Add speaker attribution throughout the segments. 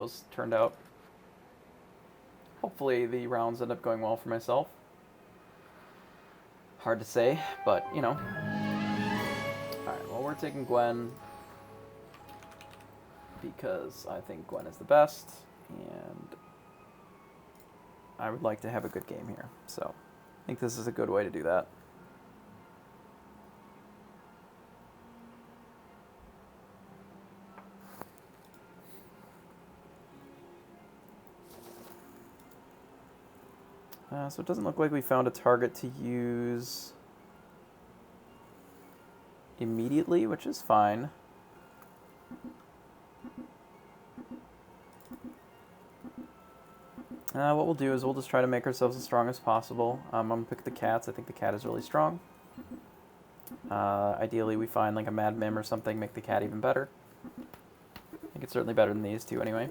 Speaker 1: those turned out. Hopefully the rounds end up going well for myself. Hard to say, but you know. Alright, well, we're taking Gwen because I think Gwen is the best, and I would like to have a good game here. So I think this is a good way to do that. So it doesn't look like we found a target to use immediately, which is fine. What we'll do is we'll just try to make ourselves as strong as possible. I'm going to pick the cats. I think the cat is really strong. Ideally, we find like a Mad Mim or something, make the cat even better. I think it's certainly better than these two anyway.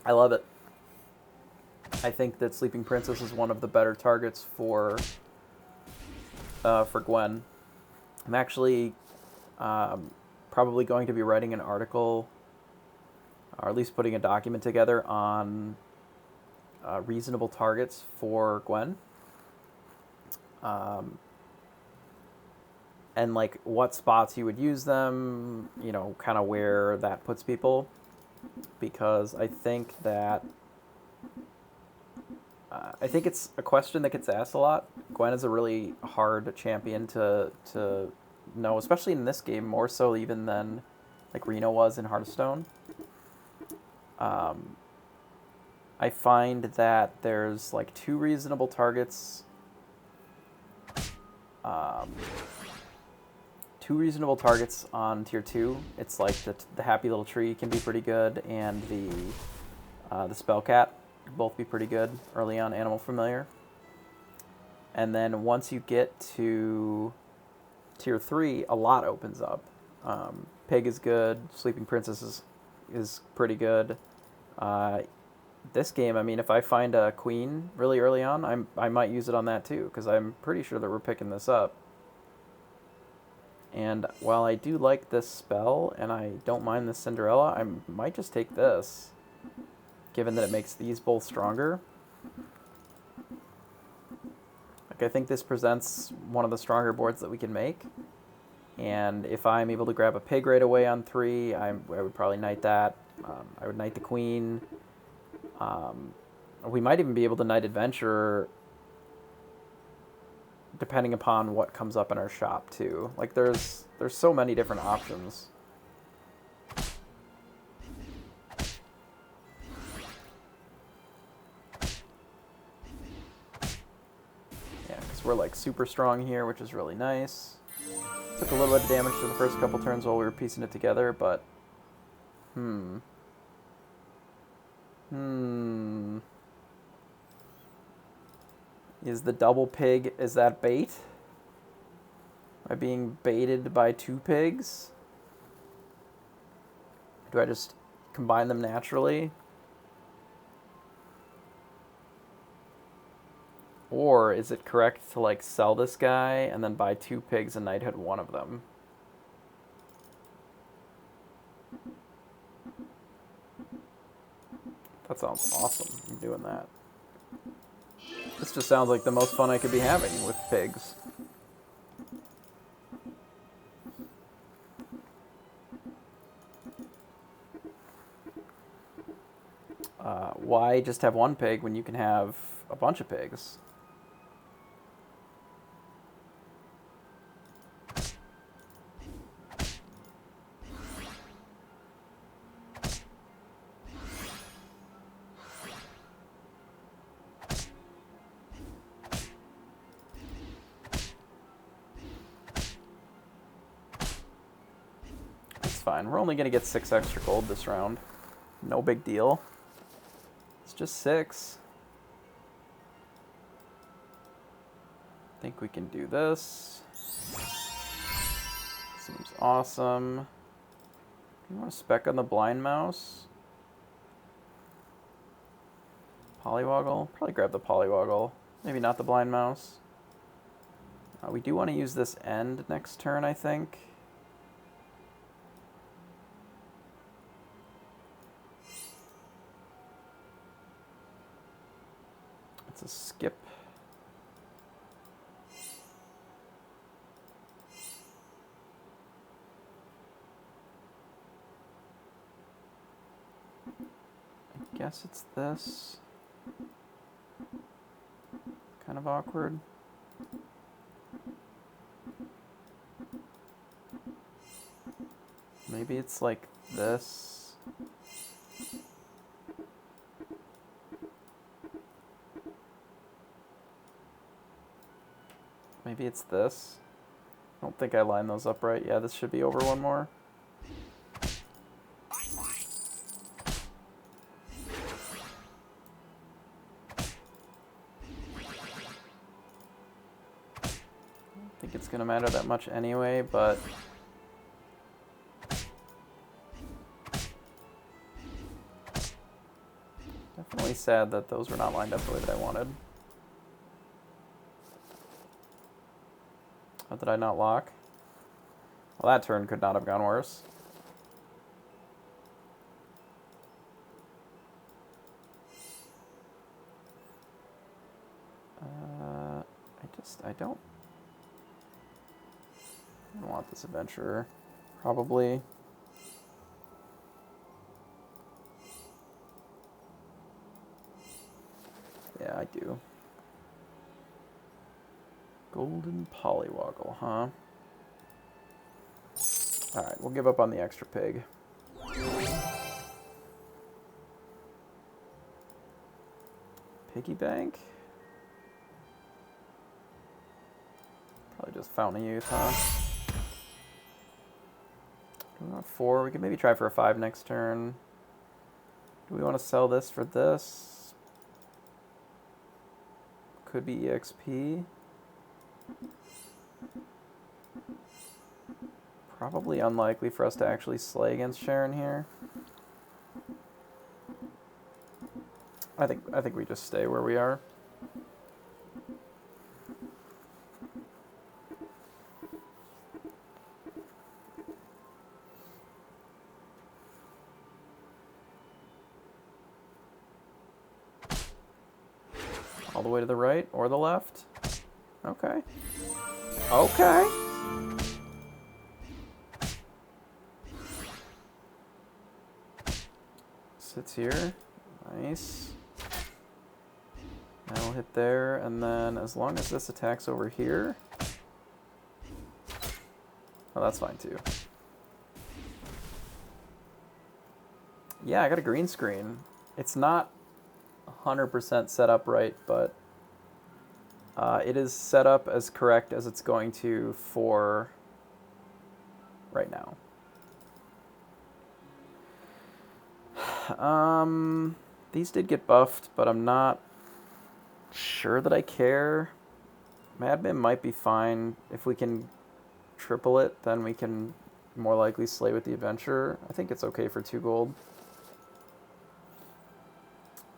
Speaker 1: I love it. I think that Sleeping Princess is one of the better targets for Gwen. I'm actually probably going to be writing an article, or at least putting a document together on reasonable targets for Gwen. And like what spots you would use them, you know, kind of where that puts people. Because I think that I think it's a question that gets asked a lot. Gwen is a really hard champion to know, especially in this game, more so even than like Reno was in Hearthstone. I find that there's like two reasonable targets. Two reasonable targets on tier 2. It's like the happy little tree can be pretty good, and the spell cat can both be pretty good early on animal familiar. And then once you get to tier 3, a lot opens up. Pig is good. Sleeping Princess is pretty good. This game, I mean, if I find a queen really early on, I might use it on that too, because I'm pretty sure that we're picking this up. And while I do like this spell, and I don't mind this Cinderella, I might just take this, given that it makes these both stronger. Like, I think this presents one of the stronger boards that we can make. And if I'm able to grab a pig right away on 3, I would probably knight that. I would knight the queen. We might even be able to knight Adventurer, depending upon what comes up in our shop too. Like there's so many different options. Yeah, because we're like super strong here, which is really nice. Took a little bit of damage for the first couple turns while we were piecing it together, but Is the double pig, is that bait? Am I being baited by 2 pigs? Do I just combine them naturally? Or is it correct to like sell this guy and then buy 2 pigs and knighthood one of them? That sounds awesome. I'm doing that. This just sounds like the most fun I could be having with pigs. Why just have 1 pig when you can have a bunch of pigs? Fine. We're only going to get 6 extra gold this round. No big deal. It's just 6. I think we can do this. Seems awesome. You want a spec on the blind mouse? Polywoggle? Probably grab the polywoggle. Maybe not the blind mouse. We do want to use this end next turn, I think. It's a skip. I guess it's this. Kind of awkward. Maybe it's like this. Maybe it's this. I don't think I lined those up right. Yeah, this should be over one more. I don't think it's going to matter that much anyway, but definitely sad that those were not lined up the way that I wanted. How did I not lock? Well, that turn could not have gone worse. I don't want this adventurer, probably. Yeah, I do. Golden Polywoggle, huh? Alright, we'll give up on the extra pig. Piggy bank? Probably just Fountain of Youth, huh? Do we want 4? We could maybe try for a 5 next turn. Do we want to sell this for this? Could be EXP. Probably unlikely for us to actually slay against Sharon here. I think we just stay where we are. All the way to the right or the left? Okay. Okay. Sits here. Nice. Now we'll hit there, and then as long as this attacks over here... Oh, that's fine too. Yeah, I got a green screen. It's not 100% set up right, but it is set up as correct as it's going to for right now. These did get buffed, but I'm not sure that I care. Madman might be fine. If we can triple it, then we can more likely slay with the adventurer. I think it's okay for 2 gold.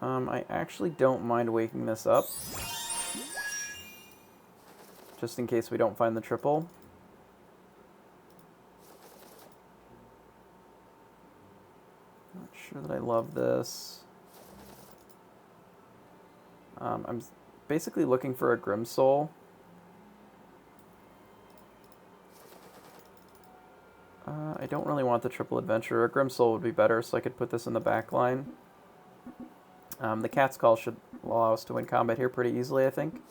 Speaker 1: I actually don't mind waking this up, just in case we don't find the triple. Not sure that I love this. I'm basically looking for a Grim Soul. I don't really want the triple adventure. A Grim Soul would be better, so I could put this in the back line. The Cat's Call should allow us to win combat here pretty easily, I think.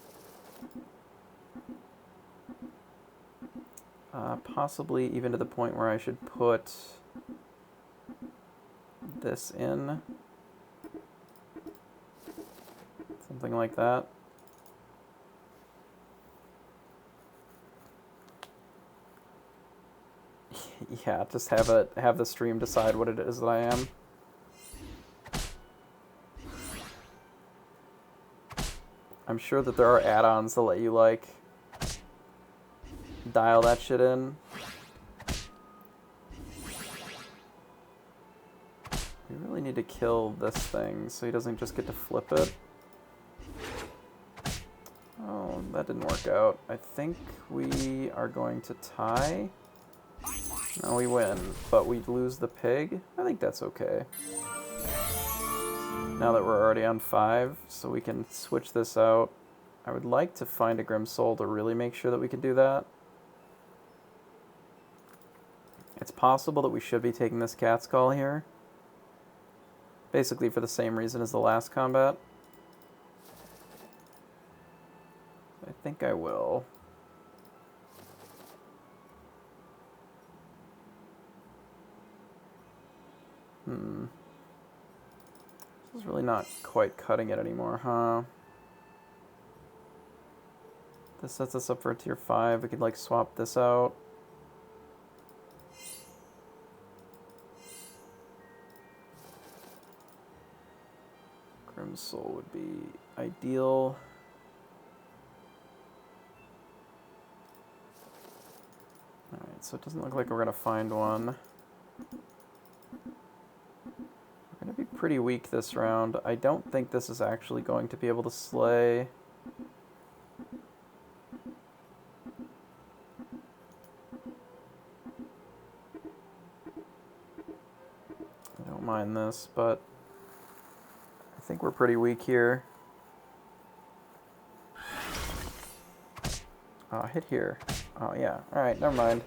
Speaker 1: Possibly even to the point where I should put this in. Something like that. Yeah, just have the stream decide what it is that I am. I'm sure that there are add-ons that let you, like, dial that shit in. We really need to kill this thing so he doesn't just get to flip it. Oh, that didn't work out. I think we are going to tie. No, we win, but we lose the pig. I think that's okay. Now that we're already on 5, so we can switch this out. I would like to find a Grim Soul to really make sure that we can do that. It's possible that we should be taking this Cat's Call here. Basically for the same reason as the last combat. I think I will. This is really not quite cutting it anymore, huh? This sets us up for a tier 5. We could like swap this out. Grim Soul would be ideal. Alright, so it doesn't look like we're going to find one. We're going to be pretty weak this round. I don't think this is actually going to be able to slay. I don't mind this, but I think we're pretty weak here. Oh, hit here. Oh, yeah. Alright, never mind.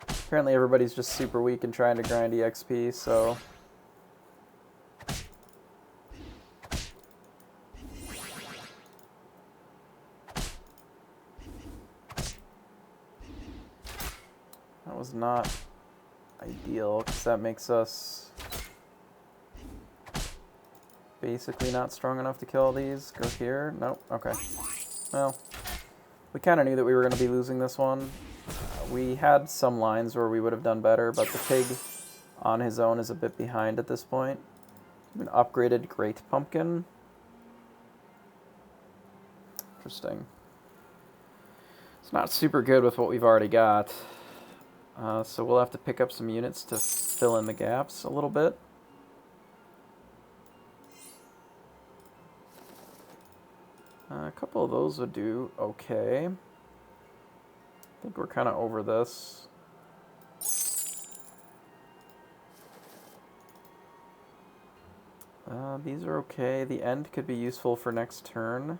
Speaker 1: Apparently everybody's just super weak and trying to grind EXP, so... That was not ideal, because that makes us basically not strong enough to kill these. Go here. Nope. Okay. Well, we kind of knew that we were going to be losing this one. We had some lines where we would have done better, but the pig on his own is a bit behind at this point. An upgraded Great Pumpkin. Interesting. It's not super good with what we've already got. So we'll have to pick up some units to fill in the gaps a little bit. A couple of those would do okay. I think we're kind of over this. These are okay. The end could be useful for next turn.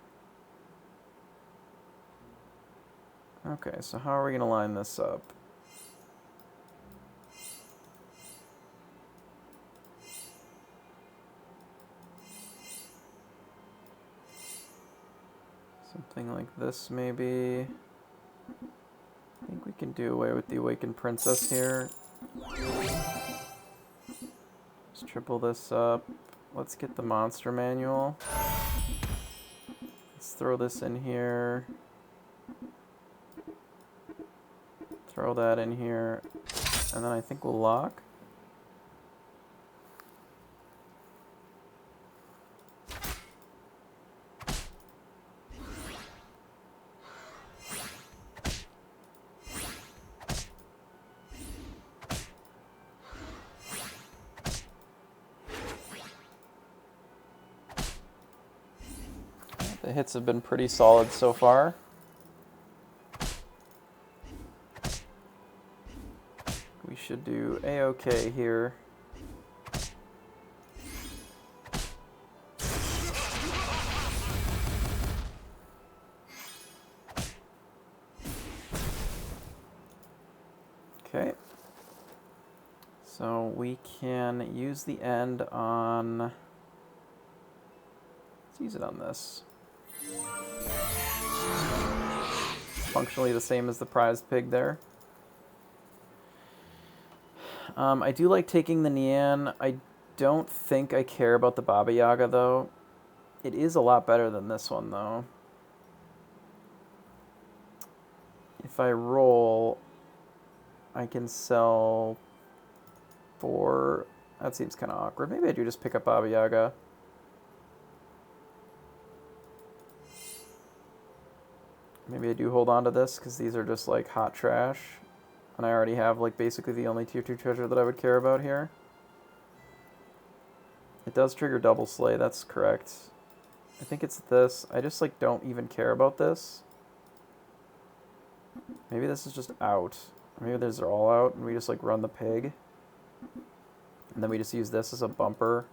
Speaker 1: Okay, so how are we going to line this up? Something like this, maybe. I think we can do away with the Awakened Princess here. Just triple this up. Let's get the monster manual. Let's throw this in here. Throw that in here. And then I think we'll lock. The hits have been pretty solid so far. We should do A-okay here. Okay. So we can use the end on... Let's use it on this. Functionally the same as the prized pig there. I do like taking the Nian. I don't think I care about the Baba Yaga, though. It is a lot better than this one, though. If I roll, I can sell 4. That seems kind of awkward. Maybe I do just pick up Baba Yaga. Maybe I do hold on to this, because these are just, like, hot trash. And I already have, like, basically the only tier 2 treasure that I would care about here. It does trigger double slay, that's correct. I think it's this. I just, like, don't even care about this. Maybe this is just out. Maybe these are all out, and we just, like, run the pig. And then we just use this as a bumper.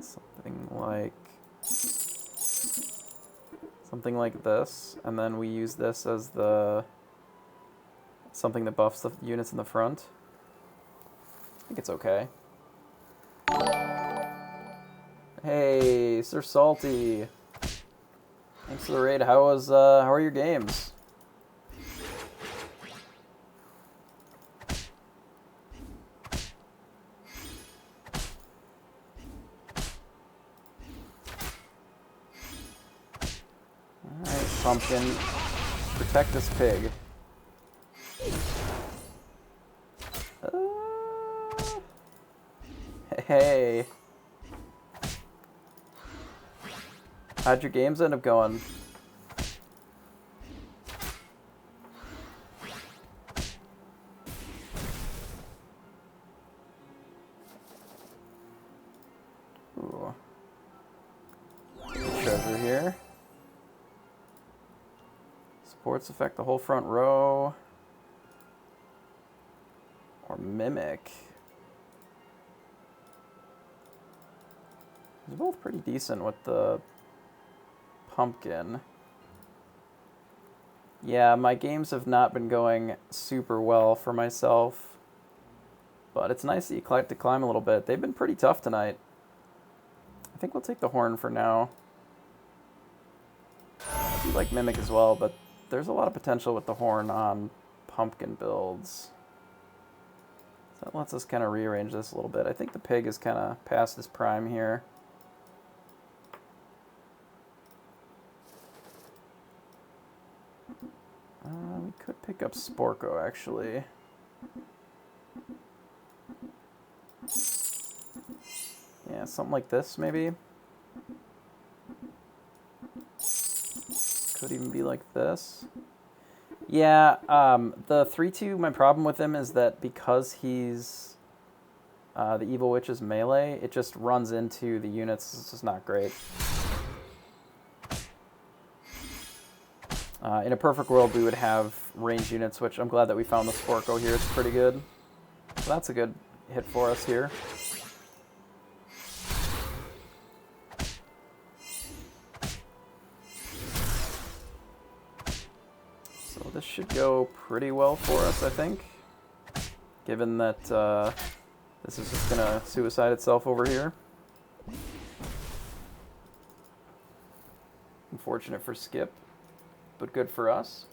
Speaker 1: Something like this. And then we use this as the... something that buffs the units in the front. I think it's okay. Hey, Sir Salty. Thanks for the raid. How are your games? Alright, Pumpkin. Protect this pig. Hey. How'd your games end up going? Ooh. Treasure here. Supports affect the whole front row. Or mimic. They're both pretty decent with the pumpkin. Yeah, my games have not been going super well for myself. But it's nice that you like to climb a little bit. They've been pretty tough tonight. I think we'll take the horn for now. I do like mimic as well, but there's a lot of potential with the horn on pumpkin builds. So that lets us kind of rearrange this a little bit. I think the pig is kind of past his prime here. We could pick up Sporko, actually. Yeah, something like this, maybe. Could even be like this. Yeah, the 3-2, my problem with him is that because he's the Evil Witch's melee, it just runs into the units. It's just not great. In a perfect world, we would have ranged units, which I'm glad that we found the Sporko here. It's pretty good. So that's a good hit for us here. So this should go pretty well for us, I think. Given that this is just going to suicide itself over here. Unfortunate for Skip, but good for us.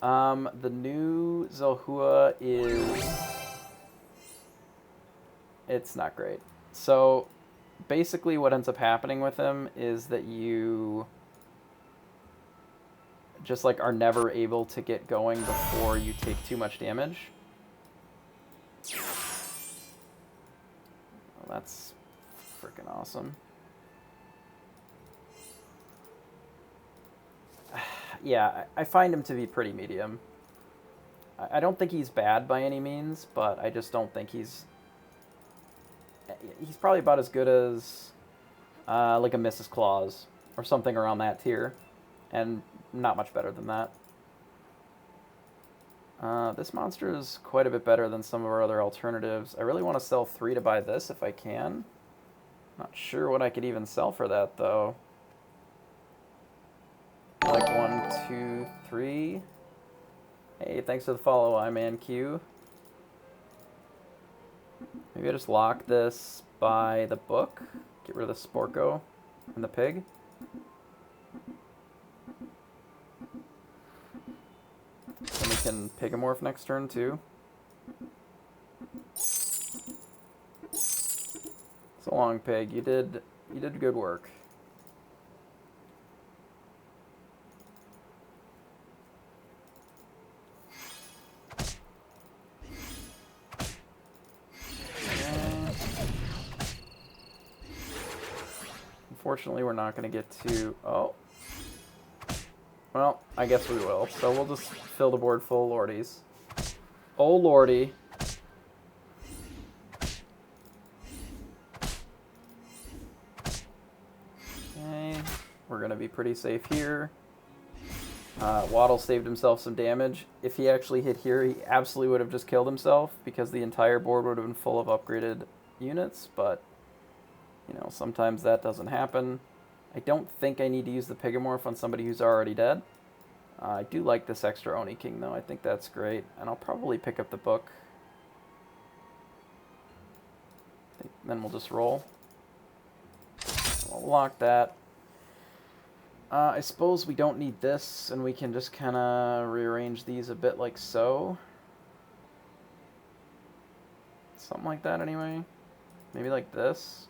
Speaker 1: The new Zelhua is... it's not great. So basically what ends up happening with him is that you just like are never able to get going before you take too much damage. Well, that's freaking awesome. Yeah, I find him to be pretty medium. I don't think he's bad by any means, but I just don't think he's probably about as good as like a Mrs. Claus or something around that tier, and not much better than that. This monster is quite a bit better than some of our other alternatives. I really want to sell 3 to buy this if I can. Not sure what I could even sell for that, though. Like 1, 2, 3. Hey, thanks for the follow, IManQ. Maybe I just lock this by the book. Get rid of the Sporko and the pig. Then we can Pigomorph next turn too. So long, pig. You did good work. Unfortunately, we're not going to get to... oh. Well, I guess we will. So we'll just fill the board full of Lordies. Oh, Lordy. to be pretty safe here. Waddle saved himself some damage. If he actually hit here, he absolutely would have just killed himself because the entire board would have been full of upgraded units, but, you know, sometimes that doesn't happen. I don't think I need to use the Pigamorph on somebody who's already dead. I do like this extra Oni King, though. I think that's great, and I'll probably pick up the book. Then we'll just roll. We'll lock that. I suppose we don't need this, and we can just kind of rearrange these a bit like so. Something like that, anyway. Maybe like this.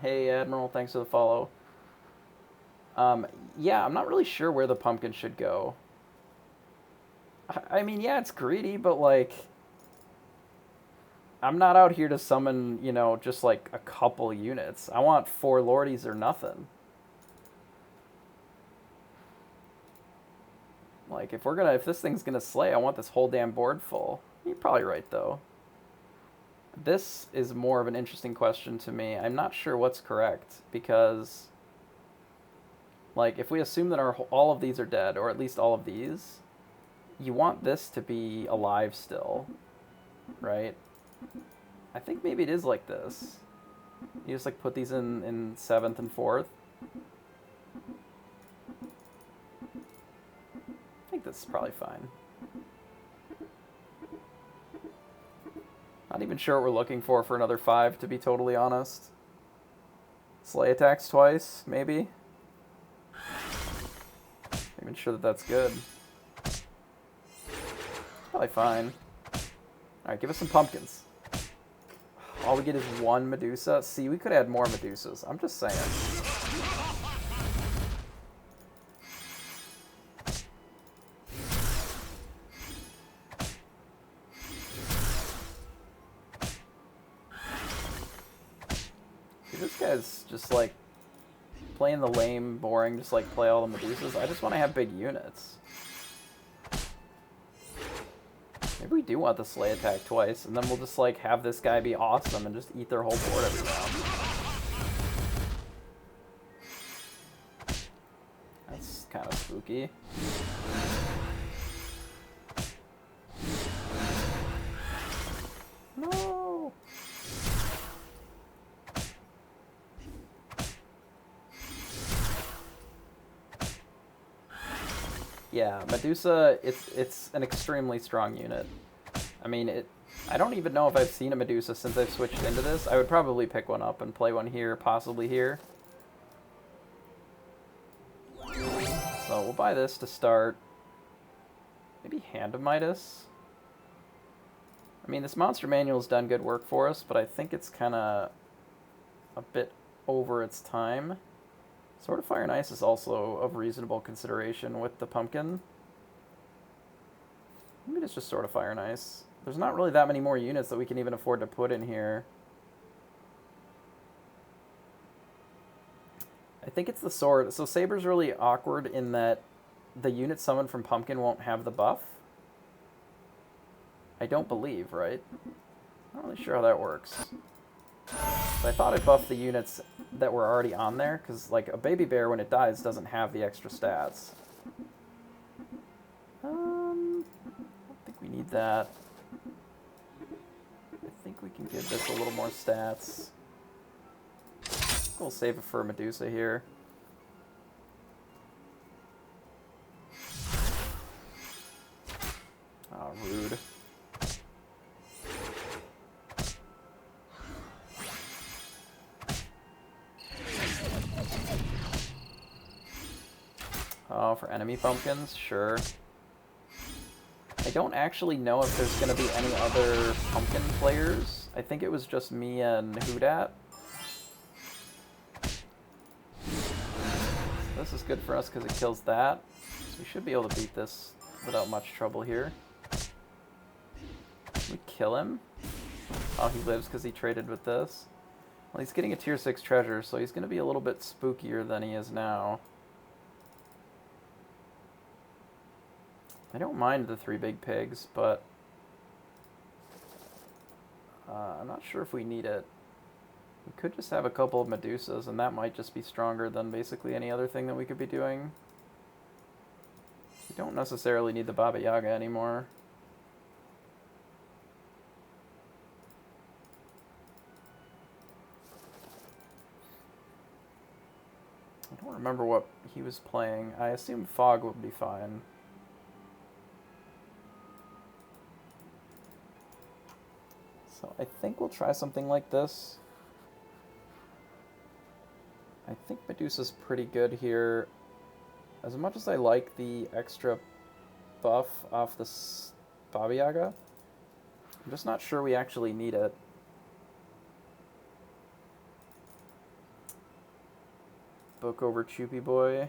Speaker 1: Hey, Admiral, thanks for the follow. Yeah, I'm not really sure where the pumpkin should go. I mean, yeah, it's greedy, but, like, I'm not out here to summon, you know, just, like, a couple units. I want 4 Lordies or nothing. Like, if this thing's gonna slay, I want this whole damn board full. You're probably right, though. This is more of an interesting question to me. I'm not sure what's correct, because, like, if we assume that all of these are dead, or at least all of these, you want this to be alive still, right? I think maybe it is like this. You just, like, put these in 7th and 4th. I think this is probably fine. Not even sure what we're looking for another 5, to be totally honest. Slay attacks twice, maybe? Not even sure that that's good. Probably fine. Alright, give us some pumpkins. All we get is 1 Medusa. See, we could add more Medusas. I'm just saying. See, this guy's just, like, playing the lame, boring, just, like, play all the Medusas. I just want to have big units. Maybe we do want the Slay attack twice, and then we'll just, like, have this guy be awesome and just eat their whole board every round. That's kind of spooky. No! Yeah, Medusa, it's an extremely strong unit. I mean, I don't even know if I've seen a Medusa since I've switched into this. I would probably pick one up and play one here, possibly here. So we'll buy this to start. Maybe Hand of Midas? I mean, this monster manual's done good work for us, but I think it's kind of a bit over its time. Sword of Fire and Ice is also of reasonable consideration with the pumpkin. Maybe it's just Sword of Fire and Ice. There's not really that many more units that we can even afford to put in here. I think it's the sword. So Saber's really awkward in that the unit summoned from pumpkin won't have the buff. I don't believe, right? Not really sure how that works. So I thought I buffed the units that were already on there, because, like, a baby bear, when it dies, doesn't have the extra stats. I don't think we need that. I think we can give this a little more stats. We'll save it for Medusa here. Oh, rude. Oh, for enemy pumpkins? Sure. I don't actually know if there's going to be any other pumpkin players. I think it was just me and Hoodat. This is good for us because it kills that. So we should be able to beat this without much trouble here. Can we kill him? Oh, he lives because he traded with this. Well, he's getting a tier 6 treasure, so he's going to be a little bit spookier than he is now. I don't mind the 3 big pigs, but I'm not sure if we need it. We could just have a couple of Medusas, and that might just be stronger than basically any other thing that we could be doing. We don't necessarily need the Baba Yaga anymore. I don't remember what he was playing. I assume Fog would be fine. So I think we'll try something like this. I think Medusa's pretty good here. As much as I like the extra buff off this Baba Yaga, I'm just not sure we actually need it. Book over Choopy Boy.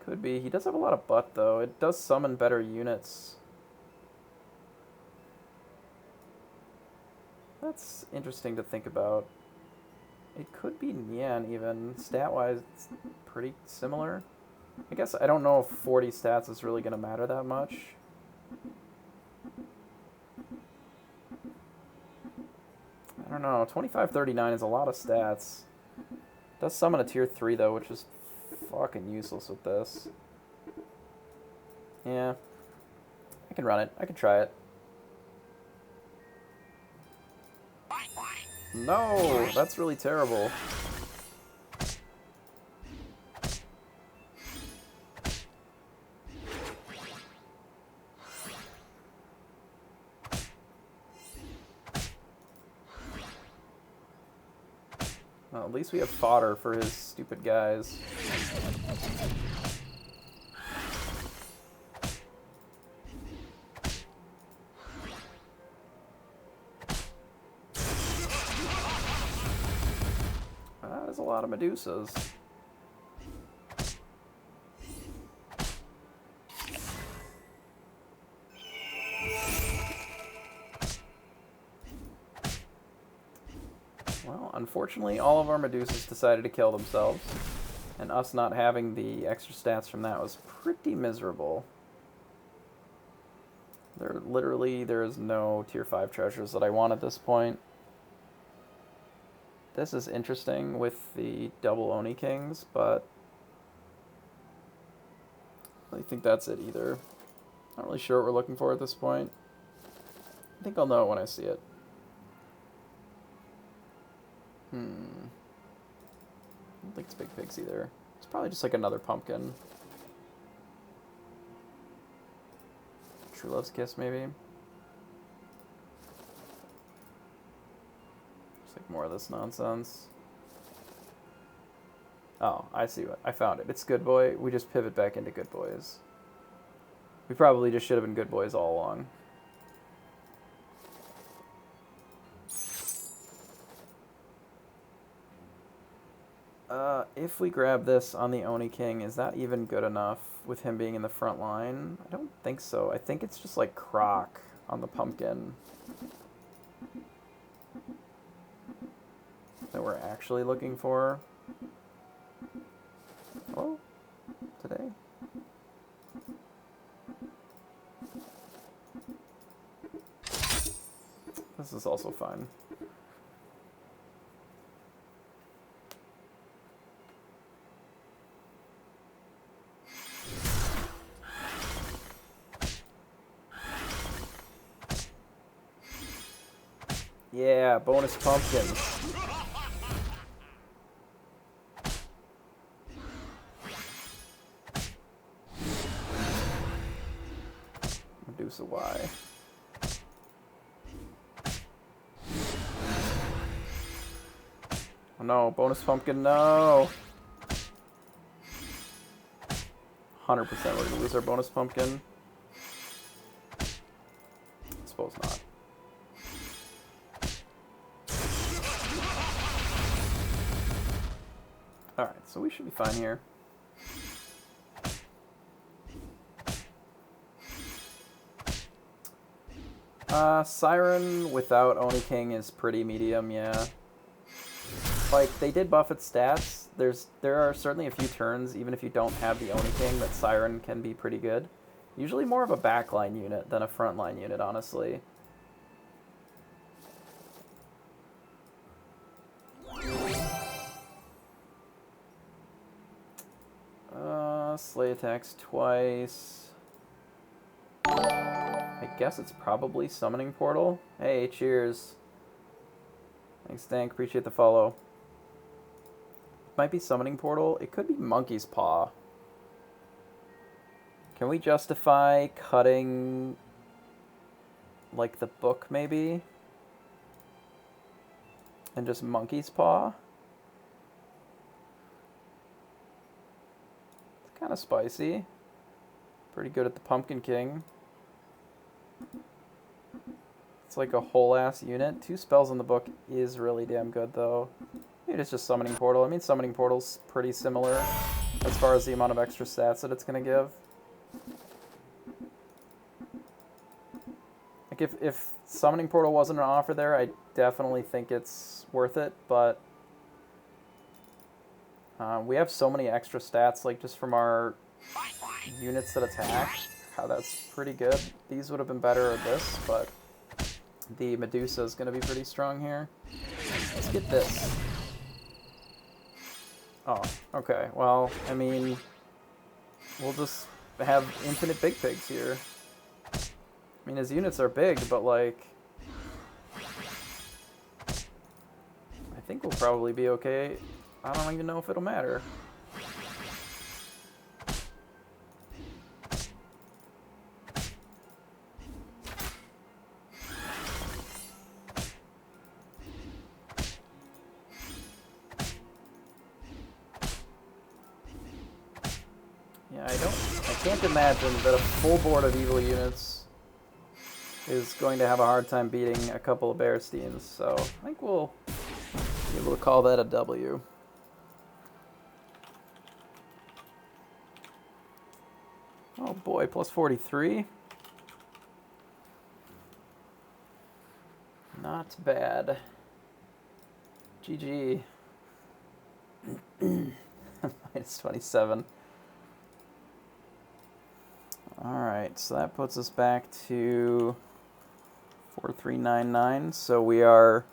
Speaker 1: Could be. He does have a lot of butt, though. It does summon better units. That's interesting to think about. It could be Nian, even. Stat-wise, it's pretty similar. I guess I don't know if 40 stats is really going to matter that much. I don't know. 2539 is a lot of stats. Does summon a tier 3, though, which is fucking useless with this. Yeah. I can run it. I can try it. No! That's really terrible. Well, at least we have fodder for his stupid guys. That is a lot of Medusas. Well, unfortunately, all of our Medusas decided to kill themselves, and us not having the extra stats from that was pretty miserable. There is no tier 5 treasures that I want at this point. This is interesting with the double Oni Kings, but I don't think that's it either. Not really sure what we're looking for at this point. I think I'll know it when I see it. I don't think it's Big Pigs either. It's probably just like another pumpkin. True Love's Kiss, maybe? Just like more of this nonsense. Oh, I see what. I found it. It's Good Boy. We just pivot back into Good Boys. We probably just should have been Good Boys all along. If we grab this on the Oni King, is that even good enough with him being in the front line? I don't think so. I think it's just like Croc on the pumpkin that we're actually looking for. Hello? Today? This is also fine. Yeah, bonus pumpkins. Medusa Y. Oh no, bonus pumpkin, no! 100% we're gonna lose our bonus pumpkin. I suppose not. Alright, so we should be fine here. Siren without Oni King is pretty medium, yeah. Like, they did buff its stats. There are certainly a few turns, even if you don't have the Oni King, that Siren can be pretty good. Usually more of a backline unit than a frontline unit, honestly. Slay attacks twice. I guess it's probably Summoning Portal. Hey, cheers. Thanks, Dank. Appreciate the follow. Might be Summoning Portal. It could be Monkey's Paw. Can we justify cutting, like, the book, maybe? And just Monkey's Paw? It's kind of spicy. Pretty good at the Pumpkin King. It's like a whole-ass unit. 2 spells in the book is really damn good, though. Maybe it's just Summoning Portal. I mean, Summoning Portal's pretty similar as far as the amount of extra stats that it's going to give. Like, if Summoning Portal wasn't an offer there, I definitely think it's worth it, but we have so many extra stats, like, just from our units that attack. How that's pretty good. These would have been better at this, but the Medusa is going to be pretty strong here. Let's get this. Oh, okay. Well, I mean, we'll just have infinite big pigs here. I mean, his units are big, but, like, I think we'll probably be okay. I don't even know if it'll matter. Yeah, I can't imagine that a full board of evil units is going to have a hard time beating a couple of Bearsteins, so I think we'll be able to call that a W. Oh boy, plus 43. Not bad. GG. Minus 27. Alright, so that puts us back to 4399. So we are